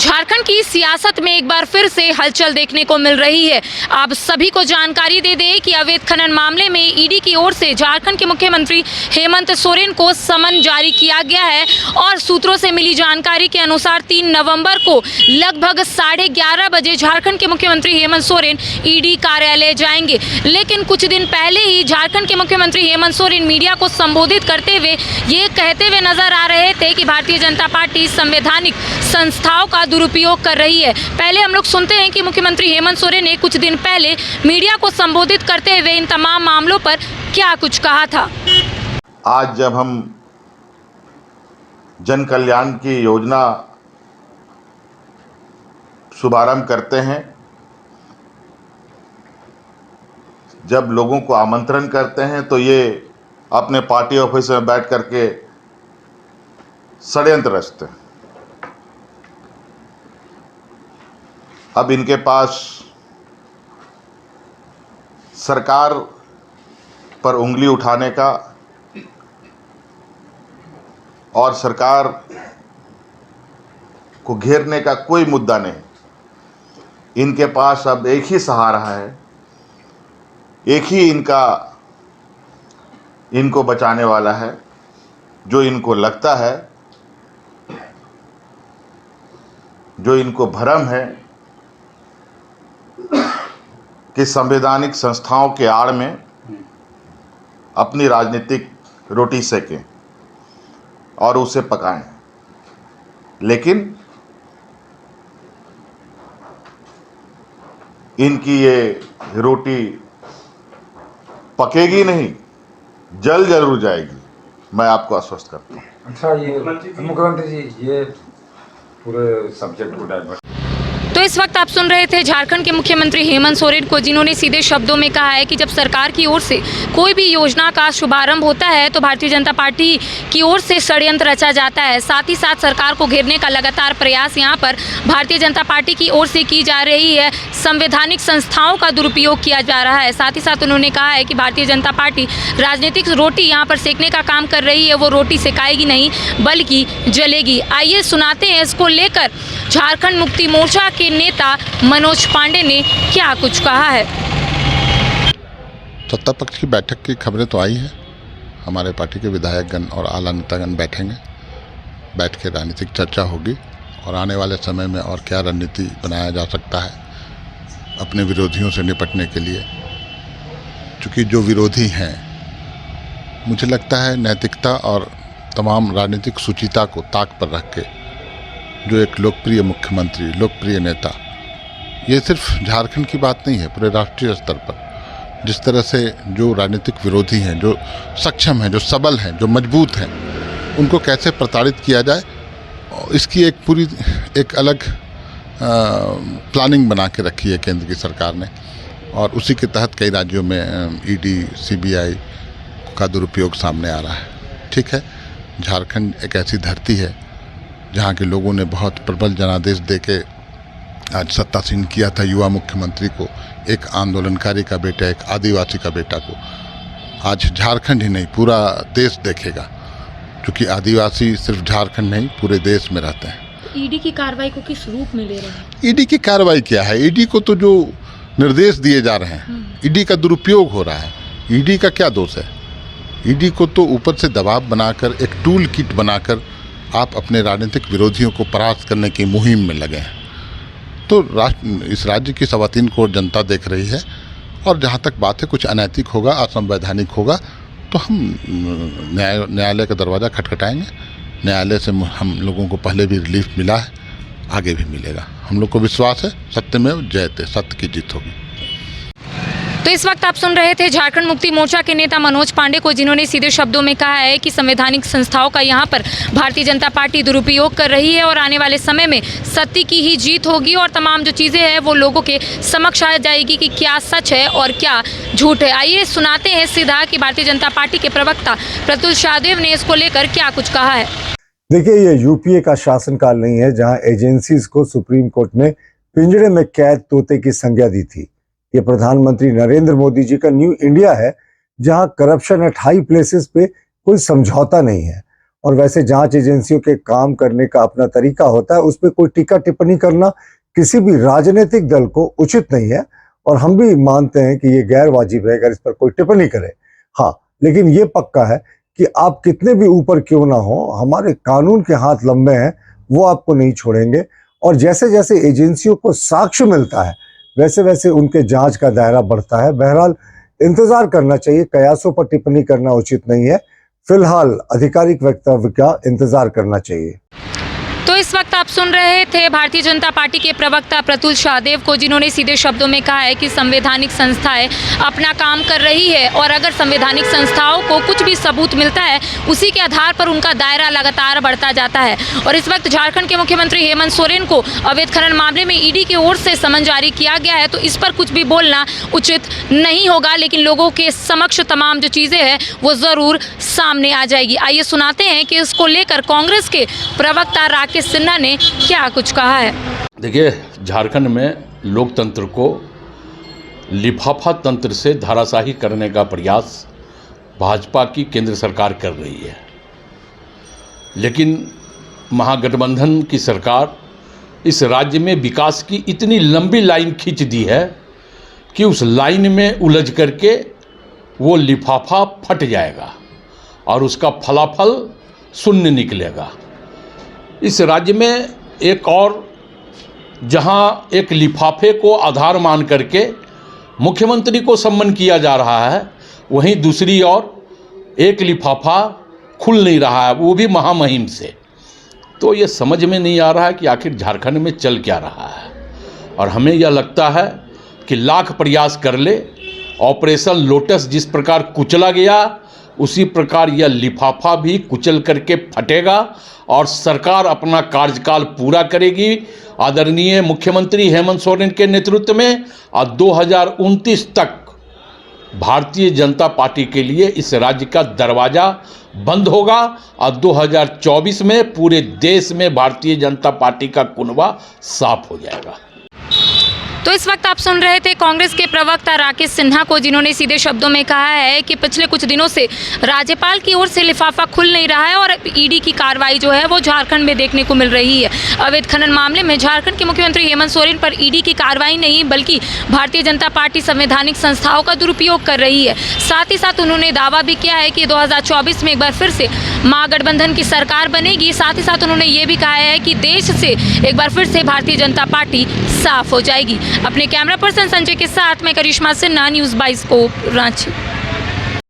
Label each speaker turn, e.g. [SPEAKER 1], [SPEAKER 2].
[SPEAKER 1] झारखंड की सियासत में एक बार फिर से हलचल देखने को मिल रही है। आप सभी को जानकारी दे दें कि अवैध खनन मामले में ईडी की ओर से झारखंड के मुख्यमंत्री हेमंत सोरेन को समन जारी किया गया है और सूत्रों से मिली जानकारी के अनुसार 3 नवंबर को लगभग 11:30 बजे झारखंड के मुख्यमंत्री हेमंत सोरेन ईडी कार्यालय जाएंगे। लेकिन कुछ दिन पहले ही झारखंड के मुख्यमंत्री हेमंत सोरेन मीडिया को संबोधित करते हुए ये कहते हुए नजर आ रहे थे कि भारतीय जनता पार्टी संवैधानिक संस्थाओं का दुरुपयोग कर रही है। पहले हम लोग सुनते हैं कि मुख्यमंत्री हेमंत सोरेन ने कुछ दिन पहले मीडिया को संबोधित करते हुए इन तमाम मामलों पर क्या कुछ कहा था।
[SPEAKER 2] आज जब हम जन कल्याण की योजना शुभारंभ करते हैं, जब लोगों को आमंत्रण करते हैं, तो ये अपने पार्टी ऑफिस में बैठ करके षड्यंत्र रचते हैं। अब इनके पास सरकार पर उंगली उठाने का और सरकार को घेरने का कोई मुद्दा नहीं। इनके पास अब एक ही सहारा है, एक ही इनको बचाने वाला है, जो इनको लगता है, जो इनको भ्रम है कि संवैधानिक संस्थाओं के आड़ में अपनी राजनीतिक रोटी सेकें और उसे पकाएं। लेकिन इनकी ये रोटी पकेगी नहीं, जल जरूर जाएगी, मैं आपको आश्वस्त करता हूँ।
[SPEAKER 3] अच्छा, ये मुख्यमंत्री जी ये पूरे सब्जेक्ट को डाइवर्ट।
[SPEAKER 1] तो इस वक्त आप सुन रहे थे झारखंड के मुख्यमंत्री हेमंत सोरेन को, जिन्होंने सीधे शब्दों में कहा है कि जब सरकार की ओर से कोई भी योजना का शुभारंभ होता है तो भारतीय जनता पार्टी की ओर से षड्यंत्र रचा जाता है। साथ ही साथ सरकार को घेरने का लगातार प्रयास यहाँ पर भारतीय जनता पार्टी की ओर से की जा रही है। संवैधानिक संस्थाओं का दुरुपयोग किया जा रहा है। साथ ही साथ उन्होंने कहा है कि भारतीय जनता पार्टी राजनीतिक रोटी यहाँ पर सेकने का काम कर रही है। वो रोटी सेकाएगी नहीं बल्कि जलेगी। आइए सुनाते हैं इसको लेकर झारखंड मुक्ति मोर्चा के नेता मनोज पांडे ने क्या कुछ कहा है।
[SPEAKER 4] सत्ता पक्ष की बैठक की खबरें तो आई हैं। हमारे पार्टी के विधायकगण और आला नेतागण बैठेंगे, बैठ के राजनीतिक चर्चा होगी और आने वाले समय में और क्या रणनीति बनाया जा सकता है अपने विरोधियों से निपटने के लिए। क्योंकि जो विरोधी हैं, मुझे लगता है नैतिकता और तमाम राजनीतिक शुचिता को ताक पर रख के जो एक लोकप्रिय मुख्यमंत्री, लोकप्रिय नेता, ये सिर्फ झारखंड की बात नहीं है, पूरे राष्ट्रीय स्तर पर जिस तरह से जो राजनीतिक विरोधी हैं, जो सक्षम हैं, जो सबल हैं, जो मजबूत हैं, उनको कैसे प्रताड़ित किया जाए, इसकी एक अलग प्लानिंग बना के रखी है केंद्र की सरकार ने। और उसी के तहत कई राज्यों में ईडी, सीबीआई का दुरुपयोग सामने आ रहा है। ठीक है, झारखंड एक ऐसी धरती है जहाँ के लोगों ने बहुत प्रबल जनादेश देके आज सत्तासीन किया था युवा मुख्यमंत्री को, एक आंदोलनकारी का बेटा, एक आदिवासी का बेटा को। आज झारखंड ही नहीं, पूरा देश देखेगा, क्योंकि आदिवासी सिर्फ झारखंड नहीं पूरे देश में रहते हैं।
[SPEAKER 1] ईडी की कार्रवाई को किस रूप में ले रहे हैं?
[SPEAKER 4] ईडी की कार्रवाई क्या है? ईडी को तो जो निर्देश दिए जा रहे हैं, ईडी का दुरुपयोग हो रहा है। ईडी का क्या दोष है? ईडी को तो ऊपर से दबाव बनाकर, एक टूल किट बनाकर आप अपने राजनीतिक विरोधियों को परास्त करने की मुहिम में लगे हैं। तो इस राज्य की 3.25 करोड़ जनता देख रही है, और जहाँ तक बात है कुछ अनैतिक होगा, असंवैधानिक होगा, तो हम न्यायालय का दरवाज़ा खटखटाएंगे। न्यायालय से हम लोगों को पहले भी रिलीफ मिला है, आगे भी मिलेगा। हम लोग को विश्वास है, सत्यमेव जयते, सत्य की जीत होगी।
[SPEAKER 1] तो इस वक्त आप सुन रहे थे झारखंड मुक्ति मोर्चा के नेता मनोज पांडे को, जिन्होंने सीधे शब्दों में कहा है कि संवैधानिक संस्थाओं का यहाँ पर भारतीय जनता पार्टी दुरुपयोग कर रही है और आने वाले समय में सत्य की ही जीत होगी और तमाम जो चीज़ें हैं वो लोगों के समक्ष आ जाएगी कि क्या सच है और क्या झूठ है। आइए सुनाते हैं सीधा कि भारतीय जनता पार्टी के प्रवक्ता प्रतुल शाहदेव ने इसको लेकर क्या कुछ कहा है।
[SPEAKER 5] देखिए, ये यूपीए का शासनकाल नहीं है जहाँ एजेंसीज को सुप्रीम कोर्ट ने पिंजड़े में कैद तोते की संज्ञा दी थी। ये प्रधानमंत्री नरेंद्र मोदी जी का न्यू इंडिया है, जहां करप्शन एट हाई प्लेसेस पे कोई समझौता नहीं है और वैसे जांच एजेंसियों के काम करने का अपना तरीका होता है, उस पर कोई टीका टिप्पणी करना किसी भी राजनीतिक दल को उचित नहीं है और हम भी मानते हैं कि ये गैर वाजिब है अगर इस पर कोई टिप्पणी करे। हाँ, लेकिन ये पक्का है कि आप कितने भी ऊपर क्यों ना हो, हमारे कानून के हाथ लंबे हैं, वो आपको नहीं छोड़ेंगे और जैसे जैसे एजेंसियों को साक्ष्य मिलता है वैसे वैसे उनके जांच का दायरा बढ़ता है। बहरहाल इंतजार करना चाहिए, कयासों पर टिप्पणी करना उचित नहीं है। फिलहाल आधिकारिक वक्तव्य का इंतजार करना चाहिए।
[SPEAKER 1] तो इस वक्त आप सुन रहे थे भारतीय जनता पार्टी के प्रवक्ता प्रतुल शाहदेव को, जिन्होंने सीधे शब्दों में कहा है कि संवैधानिक संस्थाएं अपना काम कर रही है और अगर संवैधानिक संस्थाओं को कुछ भी सबूत मिलता है उसी के आधार पर उनका दायरा लगातार बढ़ता जाता है। और इस वक्त झारखंड के मुख्यमंत्री हेमंत सोरेन को अवैध खनन मामले में ईडी की ओर से समन जारी किया गया है, तो इस पर कुछ भी बोलना उचित नहीं होगा, लेकिन लोगों के समक्ष तमाम जो चीज़ें हैं वो ज़रूर सामने आ जाएगी। आइए सुनाते हैं कि इसको लेकर कांग्रेस के प्रवक्ता राकेश सिन्हा ने क्या कुछ कहा है।
[SPEAKER 6] देखिए, झारखंड में लोकतंत्र को लिफाफा तंत्र से धराशाही करने का प्रयास भाजपा की केंद्र सरकार कर रही है, लेकिन महागठबंधन की सरकार इस राज्य में विकास की इतनी लंबी लाइन खींच दी है कि उस लाइन में उलझ करके वो लिफाफा फट जाएगा और उसका फलाफल शून्य निकलेगा। इस राज्य में एक और जहां एक लिफाफे को आधार मान करके मुख्यमंत्री को सम्मान किया जा रहा है, वहीं दूसरी ओर एक लिफाफा खुल नहीं रहा है, वो भी महामहिम से। तो ये समझ में नहीं आ रहा है कि आखिर झारखंड में चल क्या रहा है। और हमें यह लगता है कि लाख प्रयास कर ले, ऑपरेशन लोटस जिस प्रकार कुचला गया उसी प्रकार यह लिफाफा भी कुचल करके फटेगा और सरकार अपना कार्यकाल पूरा करेगी आदरणीय मुख्यमंत्री हेमंत सोरेन के नेतृत्व में। और 2029 तक भारतीय जनता पार्टी के लिए इस राज्य का दरवाज़ा बंद होगा और 2024 में पूरे देश में भारतीय जनता पार्टी का कुनबा साफ हो जाएगा।
[SPEAKER 1] तो इस वक्त आप सुन रहे थे कांग्रेस के प्रवक्ता राकेश सिन्हा को, जिन्होंने सीधे शब्दों में कहा है कि पिछले कुछ दिनों से राज्यपाल की ओर से लिफाफा खुल नहीं रहा है और ईडी की कार्रवाई जो है वो झारखंड में देखने को मिल रही है। अवैध खनन मामले में झारखंड के मुख्यमंत्री हेमंत सोरेन पर ईडी की कार्रवाई नहीं बल्कि भारतीय जनता पार्टी संवैधानिक संस्थाओं का दुरुपयोग कर रही है। साथ ही साथ उन्होंने दावा भी किया है कि 2024 में एक बार फिर से महागठबंधन की सरकार बनेगी। साथ ही साथ उन्होंने ये भी कहा है कि देश से एक बार फिर से भारतीय जनता पार्टी साफ हो जाएगी। अपने कैमरा पर्सन संजय के साथ मैं करिश्मा सिन्हा, न्यूज़ 22 रांची।